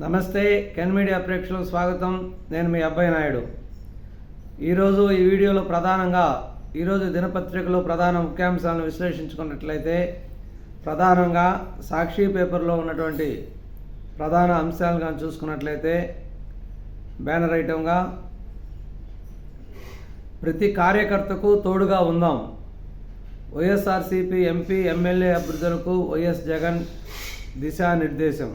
నమస్తే can media ప్రేక్షకులకు స్వాగతం. నేను మీ అబ్బాయి నాయుడు. ఈరోజు ఈ వీడియోలో ప్రధానంగా ఈరోజు దినపత్రికలో ప్రధాన ముఖ్యాంశాలను విశ్లేషించుకున్నట్లయితే ప్రధానంగా సాక్షి పేపర్లో ఉన్నటువంటి ప్రధాన అంశాలను కానీ చూసుకున్నట్లయితే బ్యానర్ ఐటంగా ప్రతి కార్యకర్తకు తోడుగా ఉందాం, వైఎస్ఆర్సీపీ ఎంపీ ఎమ్మెల్యే అభ్యర్థులకు వైఎస్ జగన్ దిశానిర్దేశం.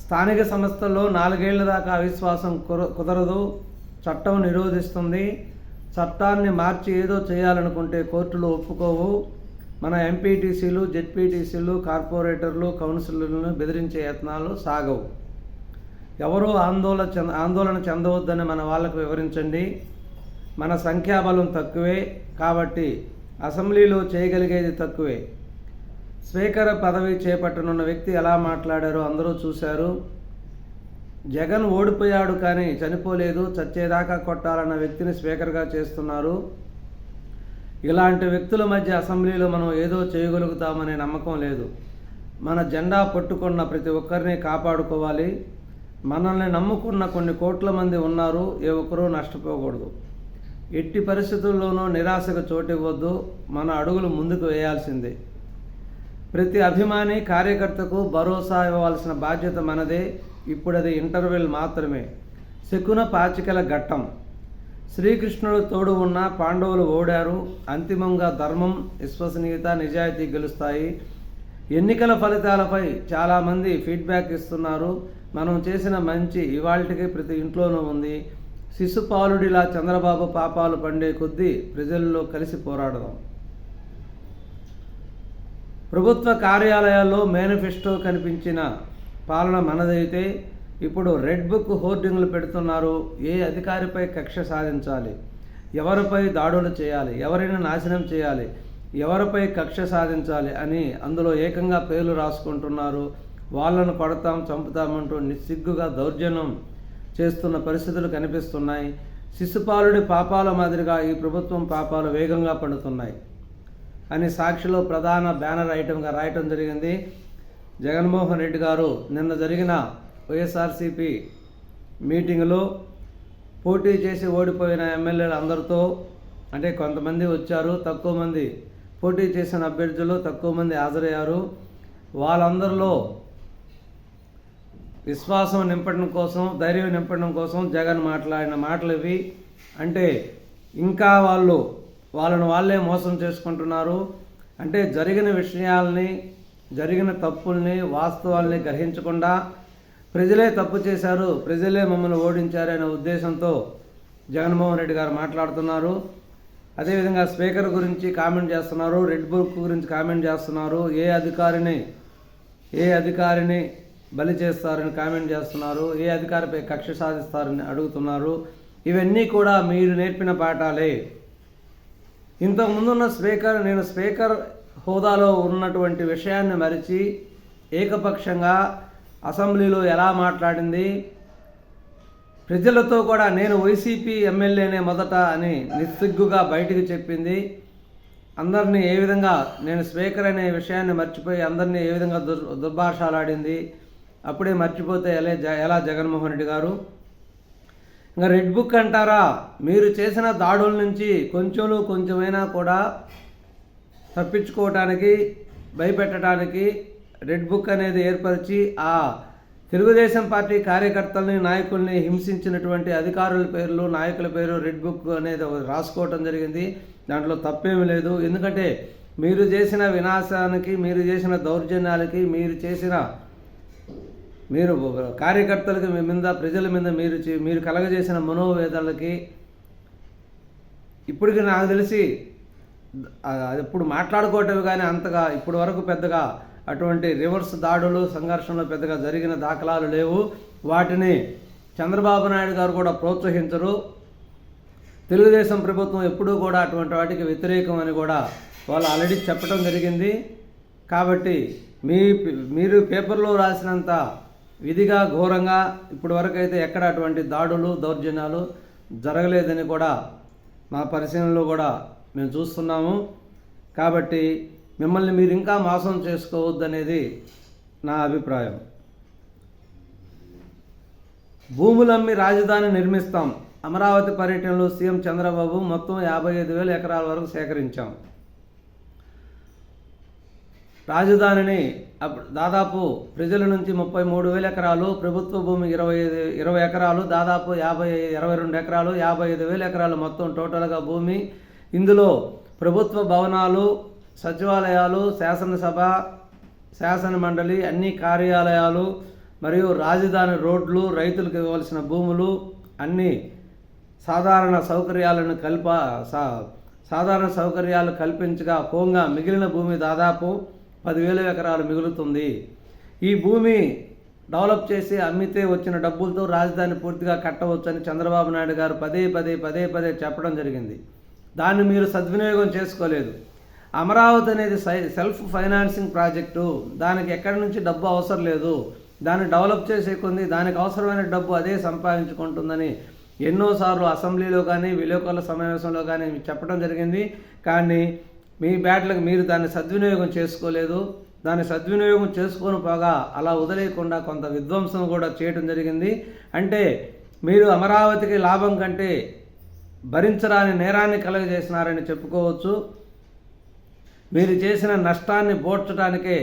స్థానిక సంస్థల్లో 4 ఏళ్ల దాకా అవిశ్వాసం కుదరదు, చట్టం నిరోధిస్తుంది. చట్టాన్ని మార్చి ఏదో చేయాలనుకుంటే కోర్టులు ఒప్పుకోవు. మన ఎంపీటీసీలు, జెడ్పీటీసీలు, కార్పొరేటర్లు, కౌన్సిలర్లను బెదిరించే యత్నాలు సాగవు. ఎవరూ ఆందోళన చెందవద్దని మన వాళ్ళకు వివరించండి. మన సంఖ్యాబలం తక్కువే కాబట్టి అసెంబ్లీలో చేయగలిగేది తక్కువే. స్పీకర్ పదవి చేపట్టనున్న వ్యక్తి ఎలా మాట్లాడారో అందరూ చూశారు. జగన్ ఓడిపోయాడు కానీ చనిపోలేదు, చచ్చేదాకా కొట్టాలన్న వ్యక్తిని స్పీకర్గా చేస్తున్నారు. ఇలాంటి వ్యక్తుల మధ్య అసెంబ్లీలో మనం ఏదో చేయగలుగుతామనే నమ్మకం లేదు. మన జెండా పట్టుకున్న ప్రతి ఒక్కరిని కాపాడుకోవాలి. మనల్ని నమ్ముకున్న కొన్ని కోట్ల మంది ఉన్నారు, ఏ ఒక్కరూ నష్టపోకూడదు. ఎట్టి పరిస్థితుల్లోనూ నిరాశకు చోటివ్వద్దు. మన అడుగులు ముందుకు వేయాల్సిందే. ప్రతి అభిమాని కార్యకర్తకు భరోసా ఇవ్వాల్సిన బాధ్యత మనదే. ఇప్పుడు అది ఇంటర్వెల్ మాత్రమే. శకున పాచికల ఘట్టం. శ్రీకృష్ణుడు తోడు ఉన్న పాండవులు ఓడారు. అంతిమంగా ధర్మం, విశ్వసనీయత, నిజాయితీ గెలుస్తాయి. ఎన్నికల ఫలితాలపై చాలామంది ఫీడ్బ్యాక్ ఇస్తున్నారు. మనం చేసిన మంచి ఇవాళకి ప్రతి ఇంట్లోనూ ఉంది. శిశుపాలుడిలా చంద్రబాబు పాపాలు పండే కొద్దీ ప్రజల్లో కలిసి పోరాడదాం. ప్రభుత్వ కార్యాలయాల్లో మేనిఫెస్టో కనిపించిన పాలన మనదైతే ఇప్పుడు రెడ్ బుక్ హోర్డింగ్లు పెడుతున్నారు. ఏ అధికారిపై కక్ష సాధించాలి, ఎవరిపై దాడులు చేయాలి, ఎవరిని నాశనం చేయాలి, ఎవరిపై కక్ష సాధించాలి అని అందులో ఏకంగా పేర్లు రాసుకుంటున్నారు. వాళ్ళను కొడతాం, చంపుతామంటూ నిస్సిగ్గుగా దౌర్జన్యం చేస్తున్న పరిస్థితులు కనిపిస్తున్నాయి. శిశుపాలుడి పాపాల మాదిరిగా ఈ ప్రభుత్వం పాపాలు వేగంగా పడుతున్నాయి అని సాక్షిలో ప్రధాన బ్యానర్ ఐటమ్గా రాయటం జరిగింది. జగన్మోహన్ రెడ్డి గారు నిన్న జరిగిన వైఎస్ఆర్సీపీ మీటింగులో పోటీ చేసి ఓడిపోయిన ఎమ్మెల్యేలు అందరితో, అంటే కొంతమంది వచ్చారు, తక్కువ మంది పోటీ చేసిన అభ్యర్థులు తక్కువ మంది హాజరయ్యారు. వాళ్ళందరిలో విశ్వాసం నింపడం కోసం, ధైర్యం నింపడం కోసం జగన్ మాట్లాడిన మాటలు ఇవి. అంటే ఇంకా వాళ్ళను వాళ్ళే మోసం చేసుకుంటున్నారు. అంటే జరిగిన విషయాల్ని, జరిగిన తప్పుల్ని, వాస్తవాల్ని గ్రహించకుండా ప్రజలే తప్పు చేశారు, ప్రజలే మమ్మల్ని ఓడించారనే ఉద్దేశంతో జగన్మోహన్ రెడ్డి గారు మాట్లాడుతున్నారు. అదేవిధంగా స్పీకర్ గురించి కామెంట్ చేస్తున్నారు, రెడ్ బుక్ గురించి కామెంట్ చేస్తున్నారు, ఏ అధికారిని బలి చేస్తారని కామెంట్ చేస్తున్నారు, ఏ అధికారిపై కక్ష సాధిస్తారని అడుగుతున్నారు. ఇవన్నీ కూడా మీరు నేర్పిన పాఠాలే. ఇంతకుముందున్న స్పీకర్, నేను స్పీకర్ హోదాలో ఉన్నటువంటి విషయాన్ని మరిచి ఏకపక్షంగా అసెంబ్లీలో ఎలా మాట్లాడింది, ప్రజలతో కూడా నేను వైసీపీ ఎమ్మెల్యేనే మొదట అని నిస్సిగ్గుగా బయటికి చెప్పింది. అందరినీ ఏ విధంగా, నేను స్పీకర్ అనే విషయాన్ని మర్చిపోయి అందరినీ ఏ విధంగా దుర్భాషలాడింది. అప్పుడే మర్చిపోతే ఎలా జగన్మోహన్ రెడ్డి గారు? ఇంకా రెడ్ బుక్ అంటారా? మీరు చేసిన దాడుల నుంచి కొంచెమైనా కూడా తప్పించుకోవటానికి, భయపెట్టడానికి రెడ్ బుక్ అనేది ఏర్పరిచి ఆ తెలుగుదేశం పార్టీ కార్యకర్తల్ని, నాయకుల్ని హింసించినటువంటి అధికారుల పేర్లు, నాయకుల పేరు రెడ్ బుక్ అనేది రాసుకోవటం జరిగింది. దాంట్లో తప్పేమీ లేదు. ఎందుకంటే మీరు చేసిన వినాశానికి, మీరు చేసిన దౌర్జన్యాలకి, మీరు కార్యకర్తలకి మీద, ప్రజల మీద మీరు కలగజేసిన మనోవేదనలకి ఇప్పటికి నాకు తెలిసి ఇప్పుడు మాట్లాడుకోవటం కానీ అంతగా ఇప్పటి వరకు పెద్దగా అటువంటి రివర్స్ దాడులు, సంఘర్షణలు పెద్దగా జరిగిన దాఖలాలు లేవు. వాటిని చంద్రబాబు నాయుడు గారు కూడా ప్రోత్సహించరు. తెలుగుదేశం ప్రభుత్వం ఎప్పుడూ కూడా అటువంటి వాటికి వ్యతిరేకం అని కూడా వాళ్ళు ఆల్రెడీ చెప్పడం జరిగింది. కాబట్టి మీరు పేపర్లో రాసినంత విధిగా, ఘోరంగా ఇప్పటి వరకు అయితే ఎక్కడ అటువంటి దాడులు, దౌర్జన్యాలు జరగలేదని కూడా మా పరిశీలనలో కూడా మేము చూస్తున్నాము. కాబట్టి మిమ్మల్ని మీరు ఇంకా మోసం చేసుకోవద్దనేది నా అభిప్రాయం. భూములమ్మి రాజధాని నిర్మిస్తాం. అమరావతి పర్యటనలో సీఎం చంద్రబాబు మొత్తం 55,000 ఎకరాల వరకు సేకరించాం. రాజధానిని దాదాపు ప్రజల నుంచి 33,000 ఎకరాలు, ప్రభుత్వ భూమి 20 ఎకరాలు, దాదాపు 22 ఎకరాలు, 55,000 ఎకరాలు మొత్తం టోటల్గా భూమి. ఇందులో ప్రభుత్వ భవనాలు, సచివాలయాలు, శాసనసభ, శాసన మండలి, అన్ని కార్యాలయాలు మరియు రాజధాని రోడ్లు, రైతులకు ఇవ్వాల్సిన భూములు, అన్ని సాధారణ సౌకర్యాలు కల్పించగా పోగా మిగిలిన భూమి దాదాపు 10,000 ఎకరాలు మిగులుతుంది. ఈ భూమి డెవలప్ చేసి అమ్మితే వచ్చిన డబ్బులతో రాజధాని పూర్తిగా కట్టవచ్చని చంద్రబాబు నాయుడు గారు పదే పదే చెప్పడం జరిగింది. దాన్ని మీరు సద్వినియోగం చేసుకోలేదు. అమరావతి అనేది సెల్ఫ్ ఫైనాన్సింగ్ ప్రాజెక్టు. దానికి ఎక్కడి నుంచి డబ్బు అవసరం లేదు. దాన్ని డెవలప్ చేసే కొంది దానికి అవసరమైన డబ్బు అదే సంపాదించుకుంటుందని ఎన్నోసార్లు అసెంబ్లీలో కానీ విలేకరుల సమావేశంలో కానీ చెప్పడం జరిగింది. కానీ మీ బ్యాట్లకు మీరు దాన్ని సద్వినియోగం చేసుకోలేదు. దాన్ని సద్వినియోగం చేసుకొని పోగా అలా వదిలేయకుండా కొంత విధ్వంసం కూడా చేయడం జరిగింది. అంటే మీరు అమరావతికి లాభం కంటే భరించరాని నేరాన్ని కలుగజేసినారని చెప్పుకోవచ్చు. మీరు చేసిన నష్టాన్ని పోడ్చడానికే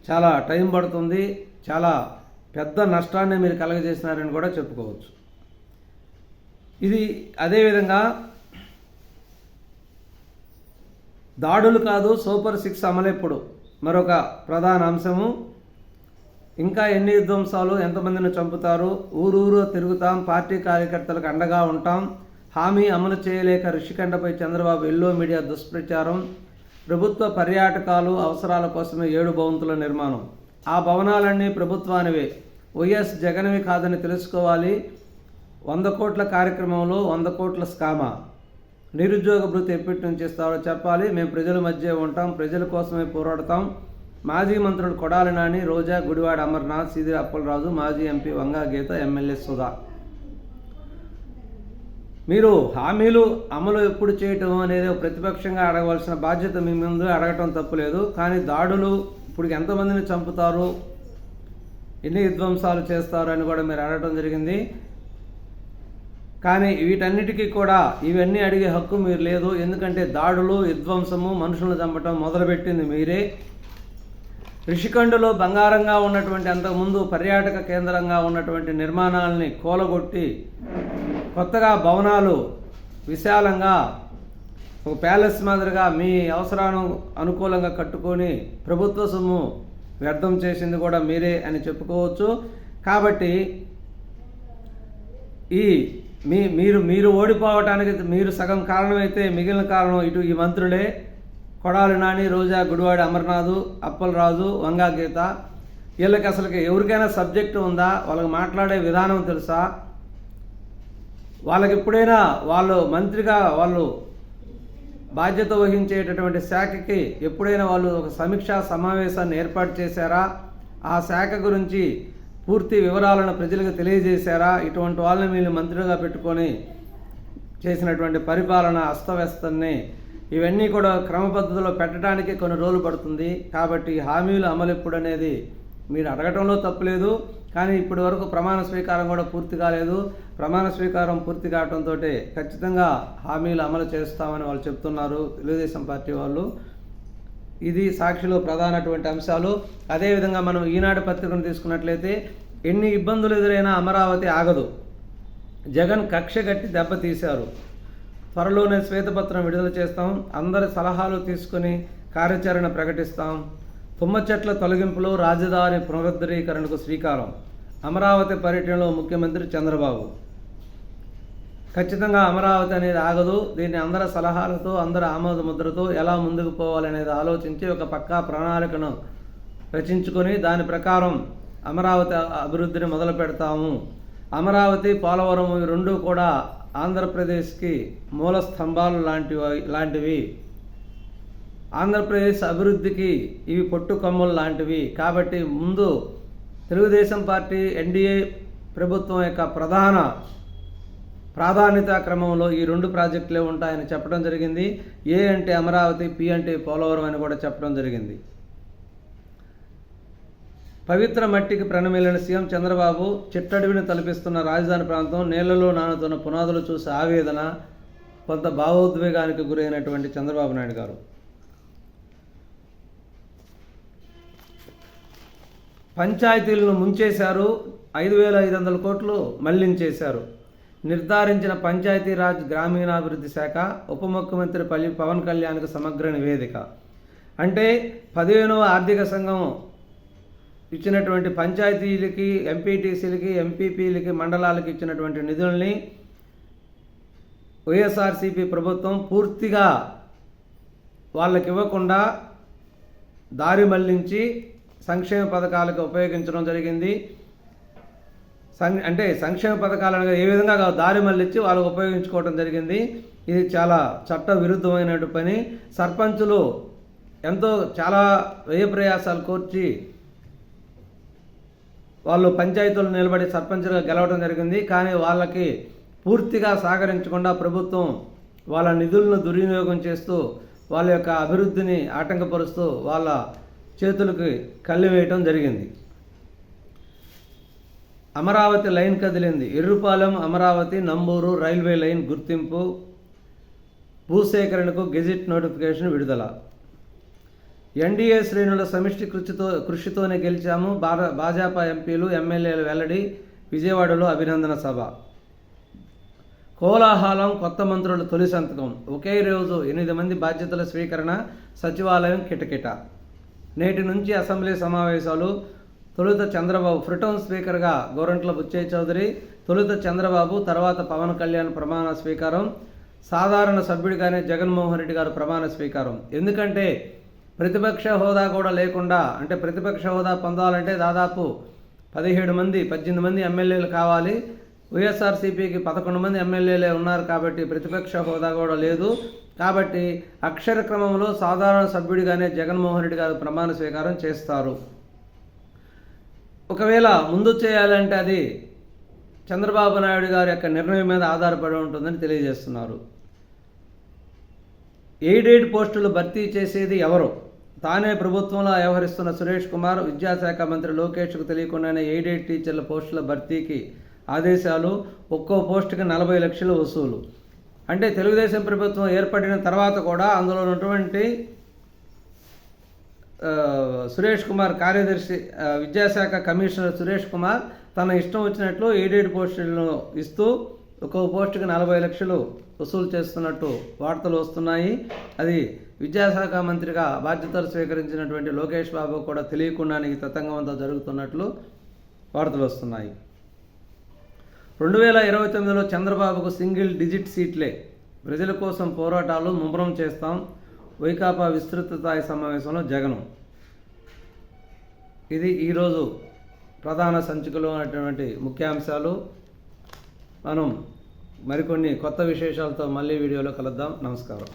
చాలా టైం పడుతుంది. చాలా పెద్ద నష్టాన్ని మీరు కలుగజేసినారని కూడా చెప్పుకోవచ్చు. ఇది అదేవిధంగా దాడులు కాదు, సూపర్ 6 అమలెప్పుడు మరొక ప్రధాన అంశము. ఇంకా ఎన్ని విధ్వంసాలు, ఎంతమందిని చంపుతారు, ఊరూరు తిరుగుతాం, పార్టీ కార్యకర్తలకు అండగా ఉంటాం, హామీ అమలు చేయలేక రిషికండపై చంద్రబాబు ఎల్లో మీడియా దుష్ప్రచారం, ప్రభుత్వ పర్యాటకాలు అవసరాల కోసమే 7 భవంతుల నిర్మాణం. ఆ భవనాలన్నీ ప్రభుత్వానివే, వైఎస్ జగన్వి కాదని తెలుసుకోవాలి. 100 కోట్ల కార్యక్రమంలో 100 కోట్ల స్కామా. నిరుద్యోగ భృతి ఎప్పటి నుంచి ఇస్తారో చెప్పాలి. మేము ప్రజల మధ్య ఉంటాం, ప్రజల కోసమే పోరాడతాం. మాజీ మంత్రులు కొడాలి నాని, రోజా, గుడివాడ అమర్నాథ్, సీదిరి అప్పలరాజు, మాజీ ఎంపీ వంగా గీత, ఎమ్మెల్యే సుధా. మీరు హామీలు అమలు ఎప్పుడు చేయటం అనేది ప్రతిపక్షంగా అడగవలసిన బాధ్యత మీ ముందు అడగటం తప్పులేదు. కానీ దాడులు ఇప్పుడు ఎంతమందిని చంపుతారు, ఎన్ని విధ్వంసాలు చేస్తారు అని కూడా మీరు అడగటం జరిగింది. కానీ వీటన్నిటికీ కూడా ఇవన్నీ అడిగే హక్కు మీరు లేదు. ఎందుకంటే దాడులు, విధ్వంసము, మనుషులను చంపటం మొదలుపెట్టింది మీరే. రిషికొండలో బంగారంగా ఉన్నటువంటి అంతకుముందు పర్యాటక కేంద్రంగా ఉన్నటువంటి నిర్మాణాలని కూలగొట్టి కొత్తగా భవనాలు విశాలంగా ఒక ప్యాలెస్ మాదిరిగా మీ అవసరాను అనుకూలంగా కట్టుకొని ప్రభుత్వ సొమ్ము వ్యర్థం చేసింది కూడా మీరే అని చెప్పుకోవచ్చు. కాబట్టి మీరు ఓడిపోవటానికి మీరు సగం కారణమైతే మిగిలిన కారణం ఇటు ఈ మంత్రులే. కొడాలి నాని, రోజా, గుడివాడ అమర్నాథ్, అప్పలరాజు, వంగా గీత. వీళ్ళకి అసలుకి ఎవరికైనా సబ్జెక్టు ఉందా? వాళ్ళకి మాట్లాడే విధానం తెలుసా? వాళ్ళకి ఎప్పుడైనా వాళ్ళు మంత్రిగా వాళ్ళు బాధ్యత వహించేటటువంటి శాఖకి ఎప్పుడైనా వాళ్ళు ఒక సమీక్షా సమావేశాన్ని ఏర్పాటు చేశారా? ఆ శాఖ గురించి పూర్తి వివరాలను ప్రజలకు తెలియజేశారా? ఇటువంటి వాళ్ళని వీళ్ళు మంత్రిగా పెట్టుకొని చేసినటువంటి పరిపాలన అస్తవ్యస్తాన్ని ఇవన్నీ కూడా క్రమ పద్ధతిలో పెట్టడానికి కొన్ని రోజులు పడుతుంది. కాబట్టి హామీలు అమలు ఎప్పుడు అనేది మీరు అడగటంలో తప్పులేదు. కానీ ఇప్పటి వరకు ప్రమాణ స్వీకారం కూడా పూర్తి కాలేదు. ప్రమాణ స్వీకారం పూర్తి కావడంతో ఖచ్చితంగా హామీలు అమలు చేస్తామని వాళ్ళు చెప్తున్నారు, తెలుగుదేశం పార్టీ వాళ్ళు. ఇది సాక్షిలో ప్రధానటువంటి అంశాలు. అదేవిధంగా మనం ఈనాడు పత్రికను తీసుకున్నట్లయితే ఎన్ని ఇబ్బందులు ఎదురైనా అమరావతి ఆగదు, జగన్ కక్ష గట్టి దెబ్బతీశారు, త్వరలోనే శ్వేతపత్రం విడుదల చేస్తాం, అందరి సలహాలు తీసుకుని కార్యాచరణ ప్రకటిస్తాం, తుమ్మ చెట్ల తొలగింపులో రాజధాని పునరుద్ధరీకరణకు శ్రీకారం, అమరావతి పర్యటనలో ముఖ్యమంత్రి చంద్రబాబు. ఖచ్చితంగా అమరావతి అనేది ఆగదు. దీన్ని అందరి సలహాలతో, అందరి ఆమోద ముద్రతో ఎలా ముందుకు పోవాలనేది ఆలోచించి ఒక పక్కా ప్రణాళికను రచించుకొని దాని ప్రకారం అమరావతి అభివృద్ధిని మొదలు పెడతాము. అమరావతి, పోలవరం ఇవి రెండూ కూడా ఆంధ్రప్రదేశ్కి మూల స్తంభాలు లాంటివి. ఆంధ్రప్రదేశ్ అభివృద్ధికి ఇవి పొట్టుకొమ్మలు లాంటివి. కాబట్టి ముందు తెలుగుదేశం పార్టీ ఎన్డీఏ ప్రభుత్వం యొక్క ప్రధాన ప్రాధాన్యత క్రమంలో ఈ 2 ప్రాజెక్టులే ఉంటాయని చెప్పడం జరిగింది. ఏ అంటే అమరావతి, పి అంటే పోలవరం అని కూడా చెప్పడం జరిగింది. పవిత్ర మట్టికి ప్రణమిల్లిన సీఎం చంద్రబాబు చిట్టడివిని తలపిస్తున్న రాజధాని ప్రాంతం నీళ్లలో నానుతున్న పునాదులు చూసి ఆవేదన, కొంత భావోద్వేగానికి గురైనటువంటి చంద్రబాబు నాయుడు గారు పంచాయతీలను ముంచేశారు, 5,500 కోట్లు మళ్లించేశారు. నిర్ధారించిన పంచాయతీరాజ్ గ్రామీణాభివృద్ధి శాఖ ఉప ముఖ్యమంత్రి పవన్ కళ్యాణ్కు సమగ్ర నివేదిక. అంటే 15వ ఆర్థిక సంఘం ఇచ్చినటువంటి పంచాయతీలకి, ఎంపీటీసీలకి, ఎంపీపీలకి, మండలాలకి ఇచ్చినటువంటి నిధుల్ని వైఎస్ఆర్సీపీ ప్రభుత్వం పూర్తిగా వాళ్ళకి ఇవ్వకుండా దారి మళ్లించి సంక్షేమ పథకాలకు ఉపయోగించడం జరిగింది. అంటే సంక్షేమ పథకాలను ఏ విధంగా దారి మళ్లించి వాళ్ళకు ఉపయోగించుకోవడం జరిగింది. ఇది చాలా చట్ట విరుద్ధమైన పని. సర్పంచులు ఎంతో చాలా వ్యయ ప్రయాసాలు కోర్చి వాళ్ళు పంచాయతీలు నిలబడి సర్పంచులుగా గెలవడం జరిగింది. కానీ వాళ్ళకి పూర్తిగా సహకరించకుండా ప్రభుత్వం వాళ్ళ నిధులను దుర్వినియోగం చేస్తూ వాళ్ళ యొక్క అభివృద్ధిని ఆటంకపరుస్తూ వాళ్ళ చేతులకి కళ్ళు వేయటం జరిగింది. అమరావతి లైన్ కదిలింది. ఎర్రుపాలెం అమరావతి నంబూరు రైల్వే లైన్ గుర్తింపు, భూసేకరణకు గెజిట్ నోటిఫికేషన్ విడుదల. ఎన్డీఏ శ్రేణుల సమిష్టి కృషితోనే గెలిచాము. భాజపా ఎంపీలు, ఎమ్మెల్యేలు వెల్లడి. విజయవాడలో అభినందన సభ. కోలాహలం, కొత్త మంత్రుల తొలి సంతకం. ఒకే రోజు 8 మంది బాధ్యతల స్వీకరణ. సచివాలయం కిటకిట. నేటి నుంచి అసెంబ్లీ సమావేశాలు. తొలుత చంద్రబాబు ప్రోటెం స్పీకర్గా గోరంట్ల బుచ్చయ్య చౌదరి, తొలుత చంద్రబాబు, తర్వాత పవన్ కళ్యాణ్ ప్రమాణ స్వీకారం. సాధారణ సభ్యుడిగానే జగన్మోహన్ రెడ్డి గారు ప్రమాణ స్వీకారం. ఎందుకంటే ప్రతిపక్ష హోదా కూడా లేకుండా, అంటే ప్రతిపక్ష హోదా పొందాలంటే దాదాపు 18 మంది ఎమ్మెల్యేలు కావాలి. వైఎస్ఆర్సీపీకి 11 మంది ఎమ్మెల్యేలే ఉన్నారు కాబట్టి ప్రతిపక్ష హోదా కూడా లేదు. కాబట్టి అక్షర క్రమంలో సాధారణ సభ్యుడిగానే జగన్మోహన్ రెడ్డి గారు ప్రమాణ స్వీకారం చేస్తారు. ఒకవేళ ముందు చేయాలంటే అది చంద్రబాబు నాయుడు గారి యొక్క నిర్ణయం మీద ఆధారపడి ఉంటుందని తెలియజేస్తున్నారు. ఎయిడెడ్ పోస్టులు భర్తీ చేసేది ఎవరు? తానే ప్రభుత్వంలో వ్యవహరిస్తున్న సురేష్ కుమార్. విద్యాశాఖ మంత్రి లోకేష్కు తెలియకుండానే ఎయిడెడ్ టీచర్ల పోస్టుల భర్తీకి ఆదేశాలు. ఒక్కో పోస్టుకి 40 లక్షలు వసూలు. అంటే తెలుగుదేశం ప్రభుత్వం ఏర్పడిన తర్వాత కూడా అందులో ఉన్నటువంటి సురేష్ కుమార్ కార్యదర్శి, విద్యాశాఖ కమిషనర్ సురేష్ కుమార్ తన ఇష్టం వచ్చినట్లు ఎయిడెడ్ పోస్టులను ఇస్తూ ఒక్కో పోస్టుకి 40 లక్షలు వసూలు చేస్తున్నట్టు వార్తలు వస్తున్నాయి. అది విద్యాశాఖ మంత్రిగా బాధ్యతలు స్వీకరించినటువంటి లోకేష్ బాబు కూడా తెలియకుండానే ఈ తతంగం అంతా జరుగుతున్నట్లు వార్తలు వస్తున్నాయి. 2029లో చంద్రబాబుకు సింగిల్ డిజిట్ సీట్లే. ప్రజల కోసం పోరాటాలు ముమ్మరం చేస్తాం. వైకాపా విస్తృత స్థాయి సమావేశంలో జగన్. ఇది ఈరోజు ప్రధాన సంచికలో ఉన్నటువంటి ముఖ్యాంశాలు. మనం మరికొన్ని కొత్త విశేషాలతో మళ్ళీ వీడియోలో కలుద్దాం. నమస్కారం.